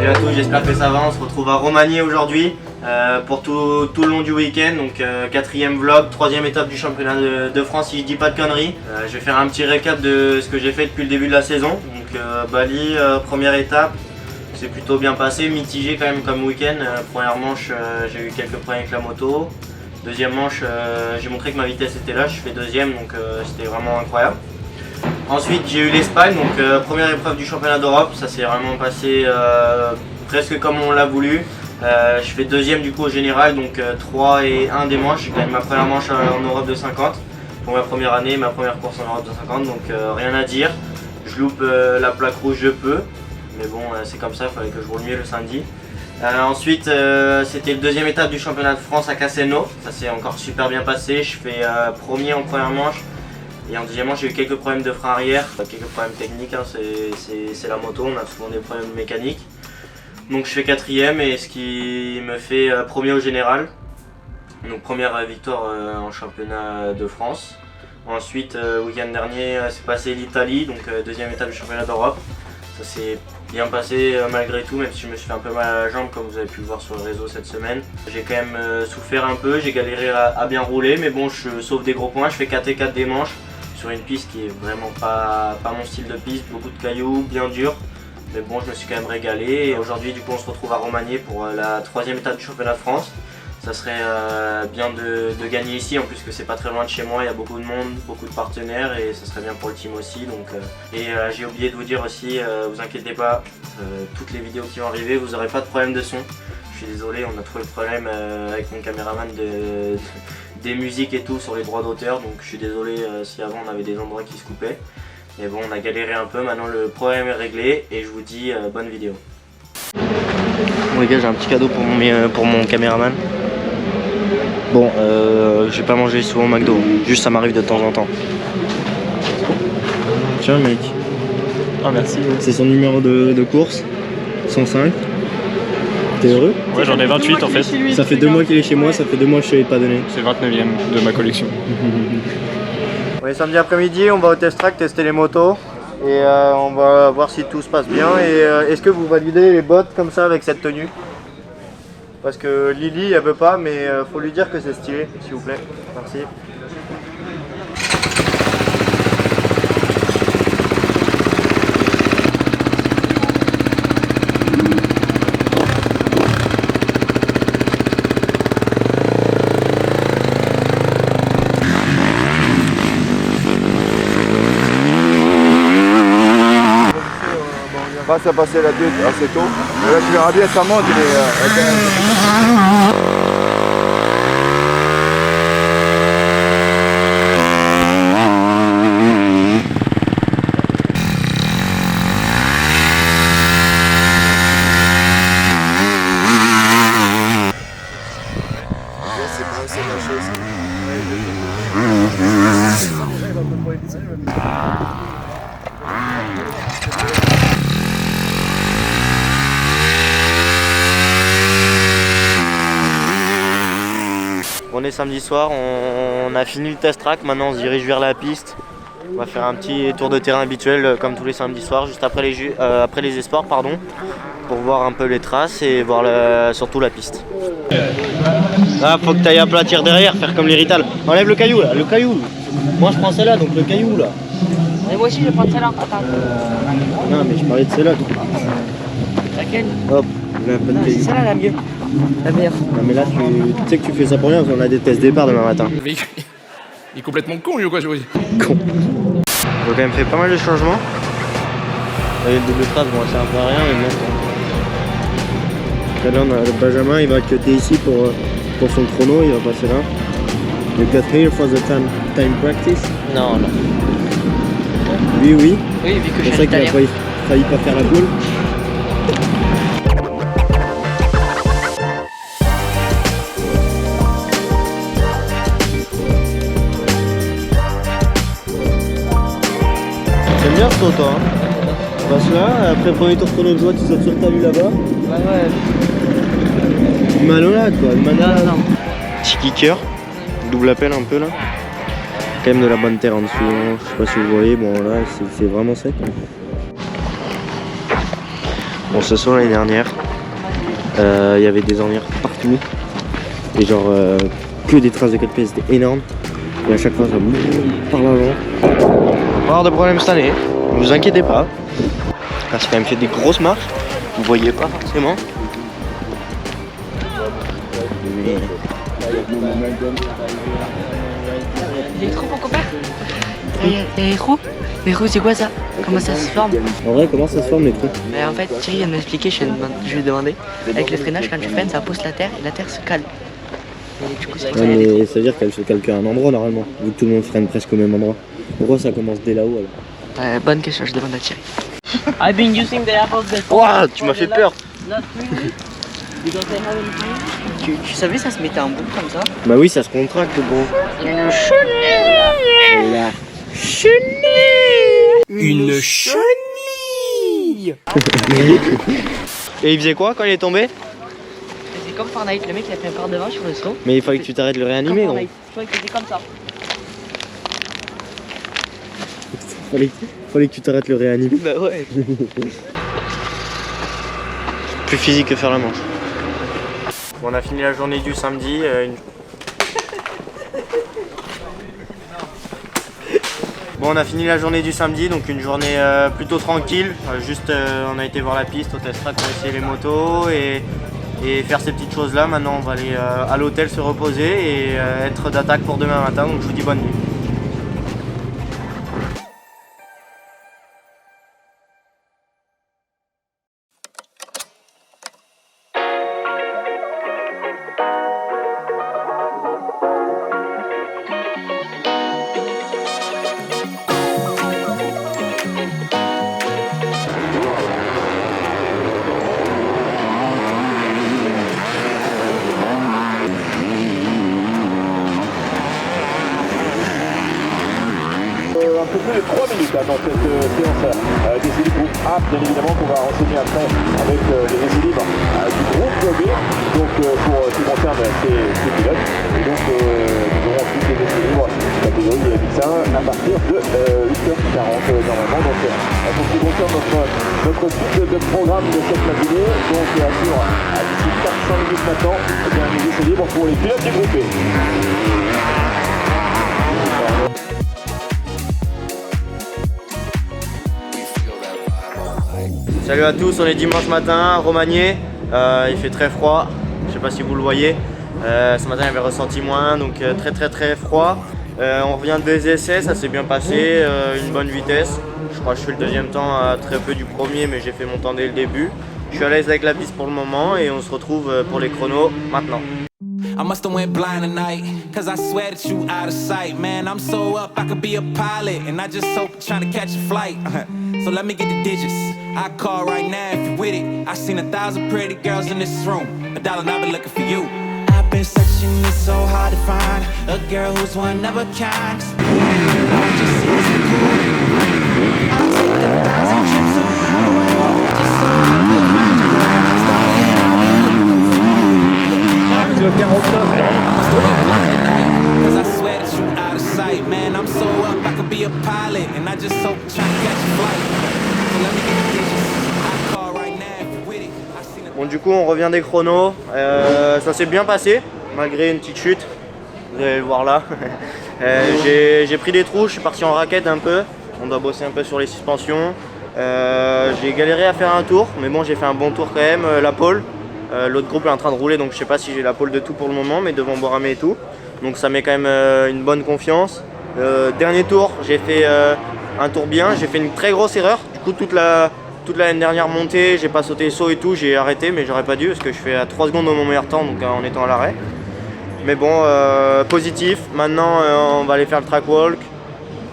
Salut à tous, j'espère que ça va. On se retrouve à Romagny aujourd'hui pour tout le long du week-end. Donc 4e vlog, 3e étape du championnat de France si je dis pas de conneries. Je vais faire un petit récap de ce que j'ai fait depuis le début de la saison. Donc Bali, première étape, c'est plutôt bien passé, mitigé quand même comme week-end. Première manche, j'ai eu quelques problèmes avec la moto. Deuxième manche, j'ai montré que ma vitesse était là, je fais deuxième, donc c'était vraiment incroyable. Ensuite j'ai eu l'Espagne, donc première épreuve du championnat d'Europe, ça s'est vraiment passé presque comme on l'a voulu. Je fais deuxième du coup au général, donc 3 et 1 des manches. Je gagne ma première manche en Europe de 50 pour ma première année, ma première course en Europe de 50, donc rien à dire. Je loupe la plaque rouge, je peux, mais bon c'est comme ça, il fallait que je roule mieux le samedi. Ensuite c'était le deuxième étape du championnat de France à Castelnau, ça s'est encore super bien passé. Je fais premier en première manche. Et en deuxième manche, j'ai eu quelques problèmes de frein arrière, quelques problèmes techniques, hein, c'est la moto, on a souvent des problèmes mécaniques. Donc je fais quatrième et ce qui me fait premier au général. Donc première victoire en championnat de France. Ensuite, week-end dernier, c'est passé l'Italie, donc deuxième étape du championnat d'Europe. Ça s'est bien passé malgré tout, même si je me suis fait un peu mal à la jambe comme vous avez pu le voir sur le réseau cette semaine. J'ai quand même souffert un peu, j'ai galéré à bien rouler, mais bon, je sauve des gros points, je fais 4 et 4 des manches. Sur une piste qui est vraiment pas mon style de piste, beaucoup de cailloux, bien dur. Mais bon, je me suis quand même régalé et aujourd'hui du coup on se retrouve à Romagny pour la 3e étape du championnat de France. Ça serait bien de gagner ici, en plus que c'est pas très loin de chez moi, il y a beaucoup de monde, beaucoup de partenaires et ça serait bien pour le team aussi. Donc, j'ai oublié de vous dire aussi, vous inquiétez pas, toutes les vidéos qui vont arriver, vous n'aurez pas de problème de son. Je suis désolé, on a trouvé le problème avec mon caméraman des musiques et tout sur les droits d'auteur, donc je suis désolé si avant on avait des endroits qui se coupaient. Mais bon, on a galéré un peu, maintenant le problème est réglé et je vous dis bonne vidéo. Bon les gars, j'ai un petit cadeau pour mon caméraman. Bon, je vais pas manger souvent au McDo, juste ça m'arrive de temps en temps. Tiens mec. Ah merci. C'est son numéro de course, 105. T'es heureux? Ouais, j'en ai 28 en fait. Ça fait 2 mois qu'il est chez moi, ça fait 2 mois que je ne l'ai pas donné. C'est le 29e de ma collection. On est samedi après-midi, on va au test track tester les motos et on va voir si tout se passe bien. Et est-ce que vous validez les bottes comme ça avec cette tenue? Parce que Lily elle veut pas, mais faut lui dire que c'est stylé, s'il vous plaît. Merci. Ça passer la tête assez tôt. Mais là tu verras bien, ça monte. On est samedi soir, on a fini le test track, maintenant on se dirige vers la piste. On va faire un petit tour de terrain habituel comme tous les samedis soirs, juste après les esports, pardon, pour voir un peu les traces et voir surtout la piste. Là, faut que tu ailles aplatir derrière, faire comme les Rital. Enlève le caillou là, le caillou. Moi je prends celle-là, donc le caillou là. Et moi aussi je vais prendre celle-là. Attends. Non mais je parlais de celle-là. Laquelle? Hop, là, pas de caillou. C'est celle-là la mieux. La meilleure. Non mais là tu sais que tu fais ça pour rien, parce qu'on a des tests départ demain matin. Mais il est complètement con lui ou quoi, je vous dis. Con. On a quand même fait pas mal de changements. Le double trace, bon ça sert un peu à rien mais bon. Là on a le Benjamin, il va cutter ici pour son chrono, il va passer là. You got here for the time practice? Non, non. Oui, oui. Oui, vu que c'est je ça suis qu'il a italien. failli pas faire la boule. J'aime bien ce tour toi, hein. Tu passes là, après premier tour chrono, tu sautes sur le talus là-bas. Ouais. Une malolade quoi, une malolade. Non. Petit kicker, double appel un peu là. Quand même de la bonne terre en dessous, hein. Je sais pas si vous voyez, bon là c'est vraiment sec. Bon, ce soir l'année dernière, il y avait des ornières partout. Et genre que des traces de 4P, c'était énorme. Et à chaque fois ça par l'avant. On va pas avoir de problème cette année, ne vous inquiétez pas. Là c'est quand même fait des grosses marches, vous voyez pas forcément. Mais... Les trous mon copain. Les trous. Les trous c'est quoi ça? Comment ça se forme? En vrai comment ça se forme les trous? En fait Thierry vient de m'expliquer, je lui ai demandé. Avec le freinage quand tu freines ça pousse la terre et la terre se cale. Et du coup c'est Ouais, mais ça veut dire qu'elle se calque à un endroit normalement, vu que tout le monde freine presque au même endroit. Pourquoi ça commence dès là-haut alors? bonne question, je demande à Thierry. I've been using the apples before. Ouah, tu m'as fait peur! Tu savais ça se mettait en boucle comme ça? Bah oui, ça se contracte gros. Une chenille. La Une chenille. Et il faisait quoi quand il est tombé? C'est comme Fortnite, le mec il a fait un par devant sur le saut. Mais il fallait que tu t'arrêtes de le réanimer gros. Tu vois qu'il faisait comme ça. Fallait que tu t'arrêtes de le réanimer. Bah ouais. Plus physique que faire la manche. Bon, on a fini la journée du samedi. Bon, on a fini la journée du samedi, donc une journée plutôt tranquille. On a été voir la piste au test track pour essayer les motos et faire ces petites choses là. Maintenant, on va aller à l'hôtel se reposer et être d'attaque pour demain matin. Donc, je vous dis bonne nuit. Un peu plus de 3 minutes dans cette séance d'essai du groupe A, bien évidemment qu'on va renseigner après avec les essais libres du groupe B, donc pour ce qui concerne ces pilotes. Et donc nous aurons ensuite les essais libres catégorie X1 à partir de 8h40 normalement. Donc pour ce qui concerne notre suite de programme de cette matinée, donc assure à d'ici 400 minutes maintenant les essais libres pour les pilotes du groupe B. Salut à tous, on est dimanche matin, Romagné, il fait très froid, je sais pas si vous le voyez, ce matin il avait ressenti moins, donc très froid. On revient des essais, ça s'est bien passé, une bonne vitesse, je crois que je fais le deuxième temps à très peu du premier mais j'ai fait mon temps dès le début. Je suis à l'aise avec la piste pour le moment et on se retrouve pour les chronos maintenant. I must have went blind tonight, cause I swear that you out of sight. Man, I'm so up, I could be a pilot, and I just hope trying to catch a flight. So let me get the digits, I call right now if you're with it. I seen 1,000 pretty girls in this room, $1 I've been looking for you. I've been searching, it's so hard to find a girl who's one of a kind. I'll take 1,000 trips around the world, just so I can find you. Cause I swear that you out of sight, man. I'm so up, I could be a pilot, and I just hope trying to catch a flight. So let me get the digits. I call right now if you're with it. I seen a... Bon, du coup on revient des chronos, ça s'est bien passé malgré une petite chute, vous allez le voir là. J'ai pris des trous, je suis parti en raquette un peu, on doit bosser un peu sur les suspensions. J'ai galéré à faire un tour, mais bon j'ai fait un bon tour quand même, la pole. L'autre groupe est en train de rouler donc je sais pas si j'ai la pole de tout pour le moment mais devant Boramé et tout. Donc ça met quand même une bonne confiance. Dernier tour j'ai fait un tour bien, j'ai fait une très grosse erreur. Du coup toute l'année dernière montée, j'ai pas sauté saut et tout, j'ai arrêté mais j'aurais pas dû parce que je fais à 3 secondes de mon meilleur temps donc en étant à l'arrêt. Mais bon positif, maintenant on va aller faire le track walk,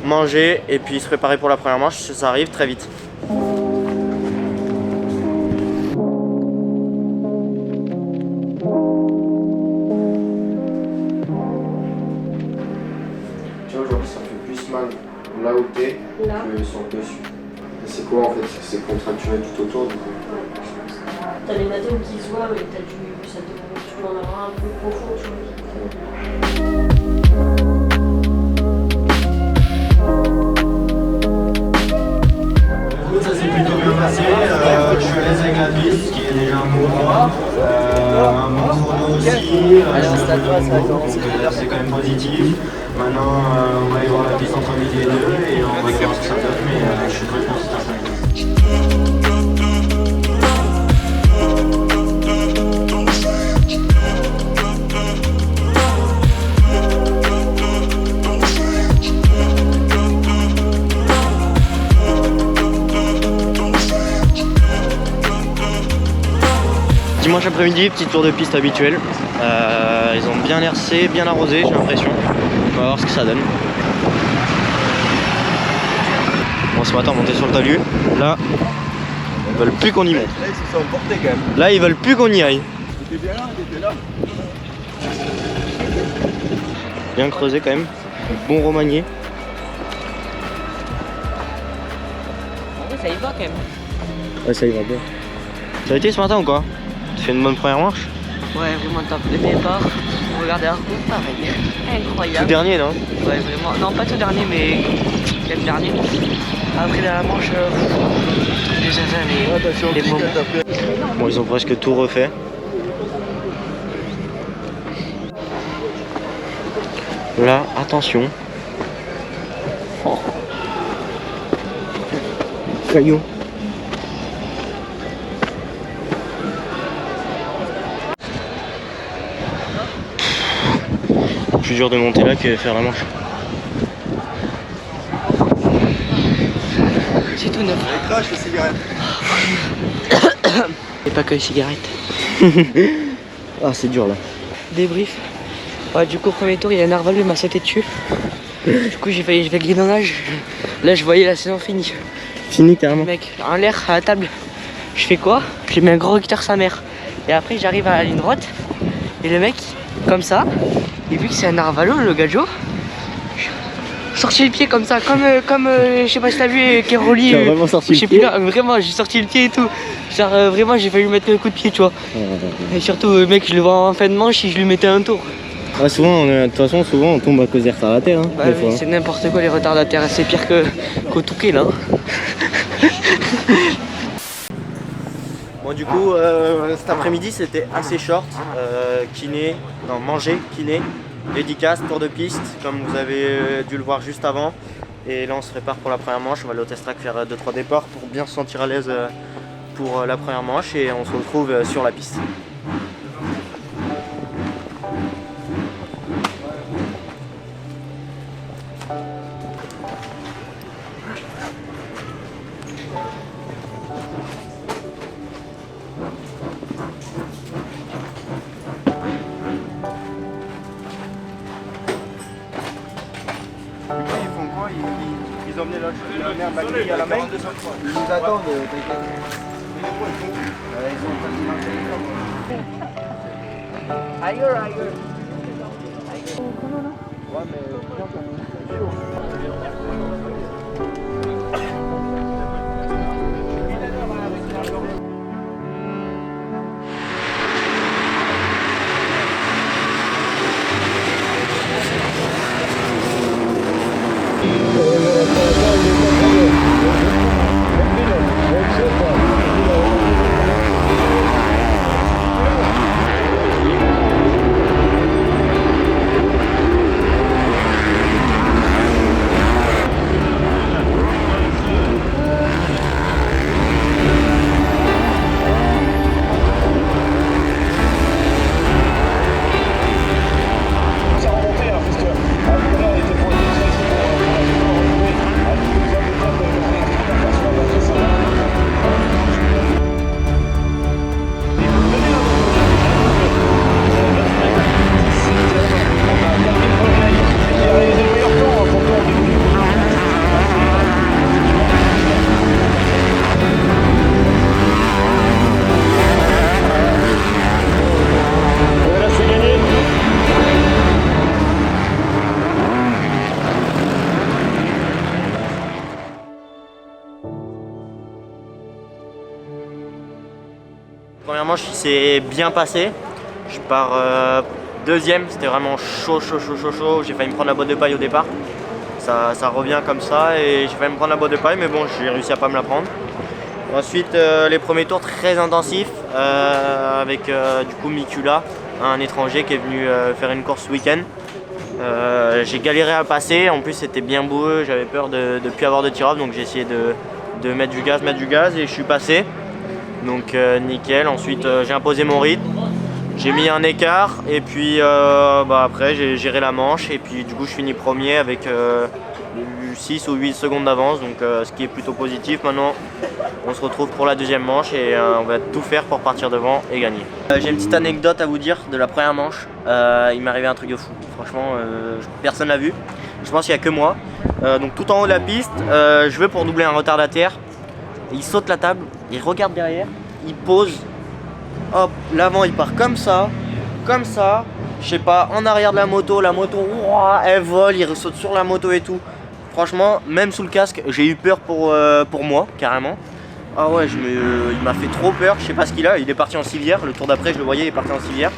manger et puis se préparer pour la première manche, ça arrive très vite. Aujourd'hui ça fait plus mal là où t'es que sur le dessus. C'est quoi en fait? C'est contractuel tout autour du coup. T'as les natines qui se voient mais tu m'en auras un peu profond tu vois. Ça s'est plutôt bien passé, je suis à l'aise avec la piste, ce qui est déjà un bon droit. Un bon chrono aussi. C'est quand même positif. Maintenant, on va aller voir la piste entre midi et 2 et on va voir ce que ça donne, mais je suis très content de ça. Dimanche après-midi, petit tour de piste habituel. Ils ont bien hercé, bien arrosé, j'ai l'impression. On va voir ce que ça donne. Bon, ce matin, on montait sur le talus. Là, ils veulent plus qu'on y monte. Là, ils se sont emportés quand même. Là, ils veulent plus qu'on y aille. T'étais bien là, t'étais là. Bien creusé quand même. Bon romanier. Ça y va quand même. Ouais, ça y va bien. Ça a été ce matin ou quoi? Tu fais une bonne première manche? Ouais, vraiment top. Le départ, regardez un coup, pareil. Incroyable. Tout dernier, non? Ouais, vraiment. Non, pas tout dernier, mais quel dernier. Après la manche, les moments. Bon, ils ont presque tout refait. Là, attention. Oh. Caillou. Plus dur de monter là que faire la manche. C'est tout neuf. Elle crache les cigarettes. Et pas que les cigarettes. Ah, c'est dur là. Débrief. Ouais, du coup, premier tour, il y a un arvalu, il m'a sauté dessus. Du coup, j'ai fait le guidonnage. Là, je voyais la saison finie. Fini carrément. Mec, en l'air à la table. Je fais quoi? Je lui mets un gros guitare sa mère. Et après, j'arrive à la ligne droite. Et le mec, comme ça, et vu que c'est un arvalo, le gadjo, sorti le pied comme ça, comme je sais pas si t'as vu Keroli. T'as vraiment sorti le je sais pied? plus là, vraiment, j'ai sorti le pied et tout. Genre, vraiment, j'ai failli lui mettre un coup de pied, tu vois. Et surtout, mec, je le vois en fin de manche, si je lui mettais un tour. Ouais, souvent, de toute façon, souvent on tombe à cause des retardataires. Hein, Bah des oui, fois. c'est n'importe quoi les retardataires, c'est pire qu'au Touquet là. Bon, du coup, cet après-midi c'était assez short. Manger, kiné, dédicace, tour de piste, comme vous avez dû le voir juste avant. Et là on se prépare pour la première manche, on va aller au test track faire 2-3 départs pour bien se sentir à l'aise pour la première manche et on se retrouve sur la piste. Ils font quoi? Ils ont amené leur batterie à la main. Ils nous attendent, t'inquiète. Ils sont en train de marcher. Ailleurs. Ouais, mais c'est chaud. Première manche il s'est bien passé. Je pars deuxième, c'était vraiment chaud. J'ai failli me prendre la boîte de paille au départ. Ça revient comme ça et j'ai failli me prendre la boîte de paille mais bon j'ai réussi à pas me la prendre. Ensuite, les premiers tours très intensifs avec du coup Mikula, un étranger qui est venu faire une course ce week-end. J'ai galéré à passer, en plus c'était bien boueux, j'avais peur de ne plus avoir de tir-off, donc j'ai essayé de mettre du gaz et je suis passé. Donc nickel, ensuite j'ai imposé mon rythme, j'ai mis un écart et puis après j'ai géré la manche et puis du coup je finis premier avec 6 ou 8 secondes d'avance, donc ce qui est plutôt positif. Maintenant on se retrouve pour la deuxième manche et on va tout faire pour partir devant et gagner. J'ai une petite anecdote à vous dire de la première manche. Il m'est arrivé un truc de fou, franchement personne l'a vu, je pense qu'il n'y a que moi. Donc tout en haut de la piste, je vais pour doubler un retardataire, il saute la table, il regarde derrière, il pose, hop, l'avant il part comme ça, je sais pas, en arrière de la moto, ouah, elle vole, il saute sur la moto et tout. Franchement, même sous le casque, j'ai eu peur pour moi, carrément. Ah ouais, il m'a fait trop peur, je sais pas ce qu'il a, il est parti en civière, le tour d'après je le voyais, il est parti en civière.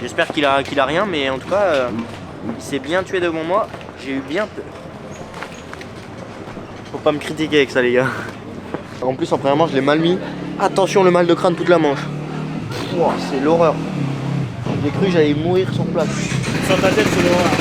J'espère qu'il a rien, mais en tout cas, il s'est bien tué devant moi, j'ai eu bien peur. Faut pas me critiquer avec ça les gars. En plus en première manche je l'ai mal mis. Attention le mal de crâne toute la manche. Wow, c'est l'horreur. J'ai cru que j'allais mourir sur place. Sur ta tête, c'est l'horreur.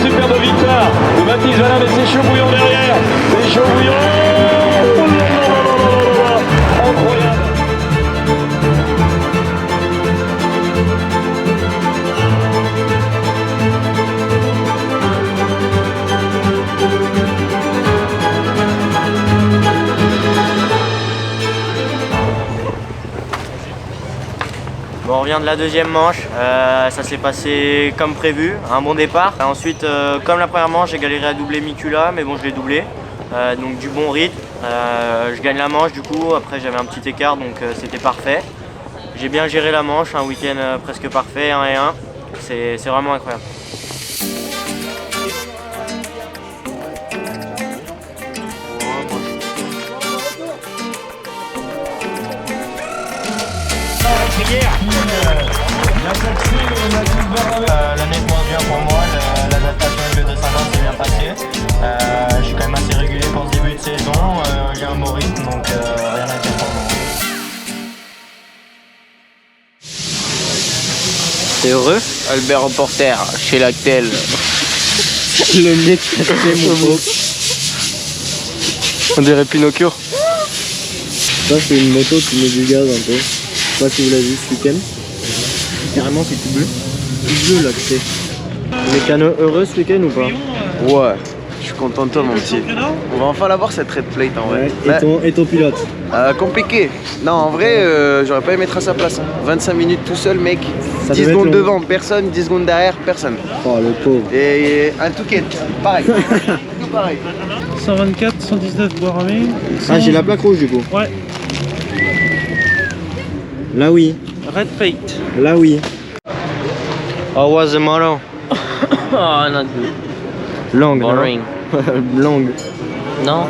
Superbe victoire de Baptiste Valin, mais c'est chaud bouillant derrière, c'est chaud bouillant. Incroyable. Bon, on revient de la deuxième manche, ça s'est passé comme prévu, un bon départ. Ensuite, comme la première manche, j'ai galéré à doubler Mikula, mais bon, je l'ai doublé. Donc du bon rythme, je gagne la manche du coup, après j'avais un petit écart, donc c'était parfait. J'ai bien géré la manche, un week-end presque parfait, 1 et 1, c'est vraiment incroyable. L'année commence bien pour moi, l'adaptation avec le 250 s'est bien passée. Je suis quand même assez régulier pour ce début de saison, j'ai un bon rythme, donc rien à dire pour moi. heureux. Albert Reporter, chez Lactel. Le nez cassé, mon pauvre. On dirait Pinocchio. Ça c'est une moto qui met du gaz un peu. Je sais pas si vous l'avez vu ce week-end. Carrément c'est tout bleu. Tout bleu là que c'est. Mécano heureux ce week-end ou pas? Ouais, je suis content de toi mon petit. On va enfin l'avoir cette red plate en vrai. Et ton pilote? Compliqué. Non en vrai j'aurais pas aimé être à sa place. 25 minutes tout seul mec. Ça 10 devait secondes être long. devant, personne, 10 secondes derrière, personne. Oh le pauvre. Et un touquet, pareil. Tout pareil. 124, 119 bois ramé. Ah j'ai la plaque rouge du coup. Ouais, Là oui. red plate. Là oui. How was the moto? Oh, not good. Long. Boring. Long. No?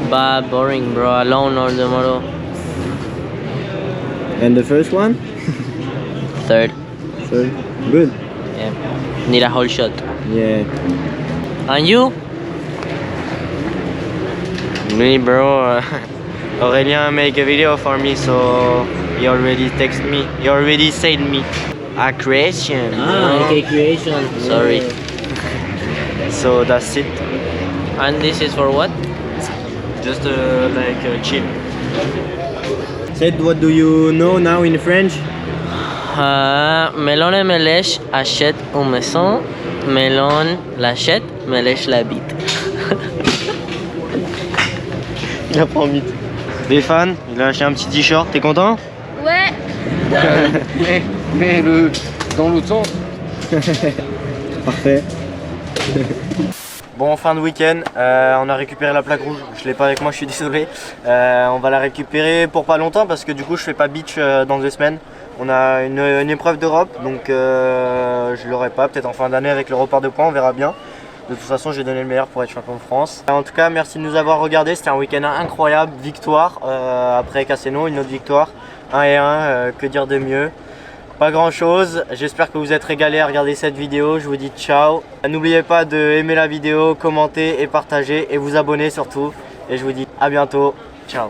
Bad, boring, bro. Alone on the moto. And the first one? Third. So, good. Yeah. Need a whole shot. Yeah. And you? Me, bro. Aurélien make a video for me, so he already text me. He already said me. A creation. Okay, creation. Sorry. So that's it. And this is for what? Just like a chip. Said what do you know now in French? Melon et Melèche achète une maison. Melon l'achète, Melèche l'habite. Il a pas envie. Stéphane, il a acheté un petit t-shirt, t'es content? Ouais. mais le dans l'autre sens. Parfait. Bon, fin de week-end, on a récupéré la plaque rouge. Je l'ai pas avec moi, je suis désolé. On va la récupérer pour pas longtemps parce que du coup je fais pas beach dans 2 semaines. On a une épreuve d'Europe, donc je l'aurai pas, peut-être en fin d'année avec le report de points, on verra bien. De toute façon, j'ai donné le meilleur pour être champion de France. En tout cas, merci de nous avoir regardés. C'était un week-end incroyable, victoire. Après Caseno, une autre victoire, 1-1, que dire de mieux? Pas grand chose, j'espère que vous êtes régalés à regarder cette vidéo, je vous dis ciao. N'oubliez pas de aimer la vidéo, commenter et partager et vous abonner surtout. Et je vous dis à bientôt, ciao.